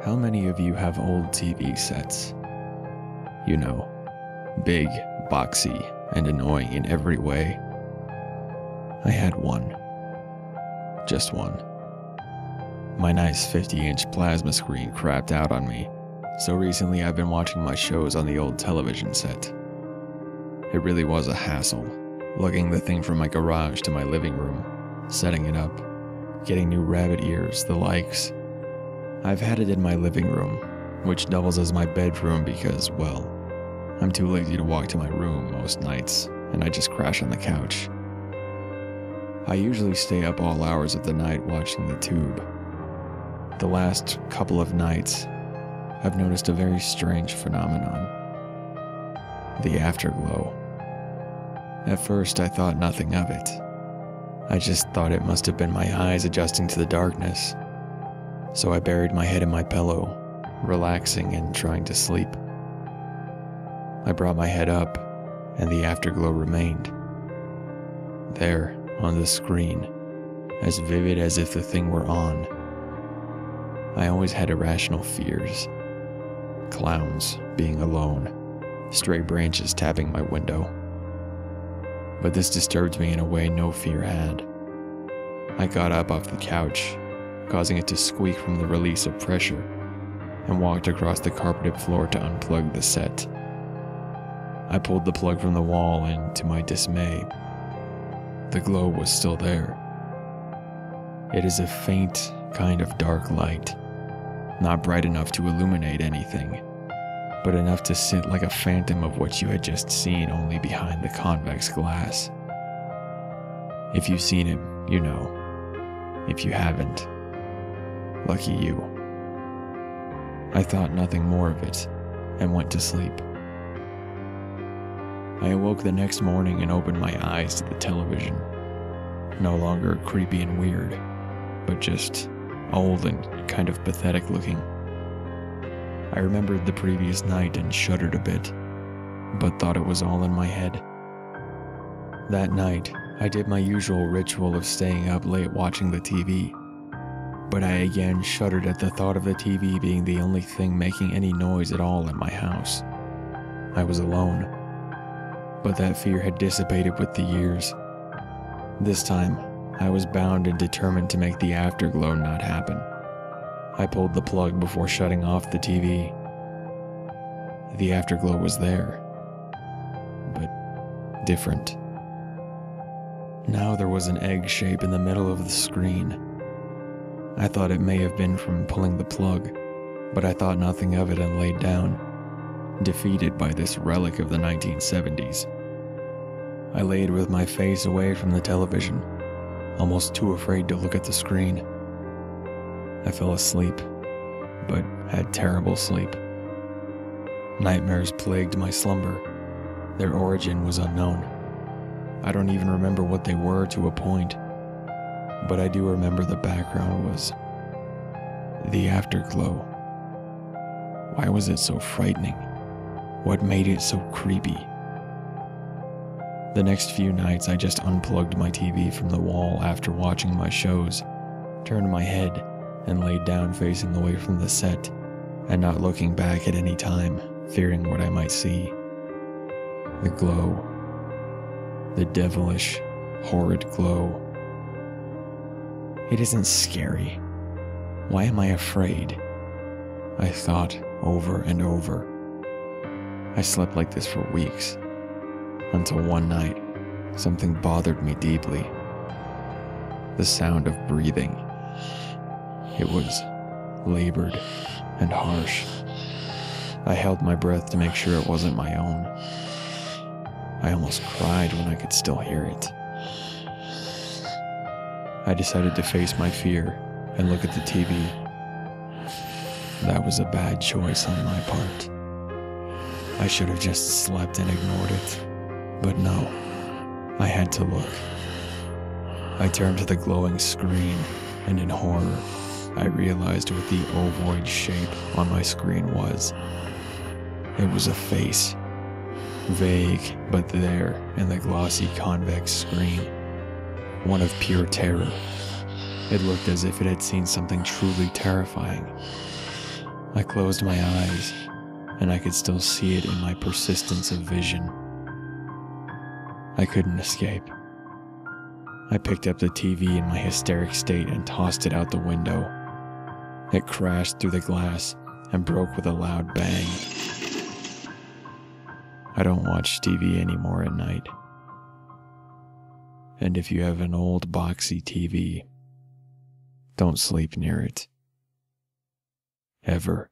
How many of you have old TV sets? You know, big, boxy, and annoying in every way. I had one. Just one. My nice 50-inch plasma screen crapped out on me, so recently I've been watching my shows on the old television set. It really was a hassle, lugging the thing from my garage to my living room, setting it up, getting new rabbit ears, the likes. I've had it in my living room, which doubles as my bedroom because, well, I'm too lazy to walk to my room most nights, and I just crash on the couch. I usually stay up all hours of the night watching the tube. The last couple of nights, I've noticed a very strange phenomenon. The afterglow. At first, I thought nothing of it. I just thought it must have been my eyes adjusting to the darkness. So I buried my head in my pillow, relaxing and trying to sleep. I brought my head up, and the afterglow remained. There, on the screen, as vivid as if the thing were on. I always had irrational fears. Clowns, being alone, stray branches tapping my window. But this disturbed me in a way no fear had. I got up off the couch, causing it to squeak from the release of pressure, and walked across the carpeted floor to unplug the set. I pulled the plug from the wall, and to my dismay, the glow was still there. It is a faint kind of dark light, not bright enough to illuminate anything, but enough to sit like a phantom of what you had just seen, only behind the convex glass. If you've seen it, you know. If you haven't, lucky you. I thought nothing more of it, and went to sleep. I awoke the next morning and opened my eyes to the television. No longer creepy and weird, but just old and kind of pathetic looking. I remembered the previous night and shuddered a bit, but thought it was all in my head. That night, I did my usual ritual of staying up late watching the TV, but I again shuddered at the thought of the TV being the only thing making any noise at all in my house. I was alone, but that fear had dissipated with the years. This time, I was bound and determined to make the afterglow not happen. I pulled the plug before shutting off the TV. The afterglow was there, but different. Now there was an egg shape in the middle of the screen. I thought it may have been from pulling the plug, but I thought nothing of it and laid down, defeated by this relic of the 1970s. I laid with my face away from the television, almost too afraid to look at the screen. I fell asleep, but had terrible sleep. Nightmares plagued my slumber. Their origin was unknown. I don't even remember what they were to a point, but I do remember the background was the afterglow. Why was it so frightening? What made it so creepy? The next few nights I just unplugged my TV from the wall after watching my shows, turned my head, and laid down facing away from the set, and not looking back at any time, fearing what I might see. The glow. The devilish, horrid glow. It isn't scary. Why am I afraid? I thought over and over. I slept like this for weeks, until one night, something bothered me deeply. The sound of breathing. It was labored and harsh. I held my breath to make sure it wasn't my own. I almost cried when I could still hear it. I decided to face my fear and look at the TV. That was a bad choice on my part. I should have just slept and ignored it, but no, I had to look. I turned to the glowing screen, and in horror, I realized what the ovoid shape on my screen was. It was a face. vague but there in the glossy convex screen, one of pure terror. It looked as if it had seen something truly terrifying. I closed my eyes, and I could still see it in my persistence of vision. I couldn't escape. I picked up the TV in my hysteric state and tossed it out the window. It crashed through the glass and broke with a loud bang. I don't watch TV anymore at night. And if you have an old boxy TV, don't sleep near it. Ever.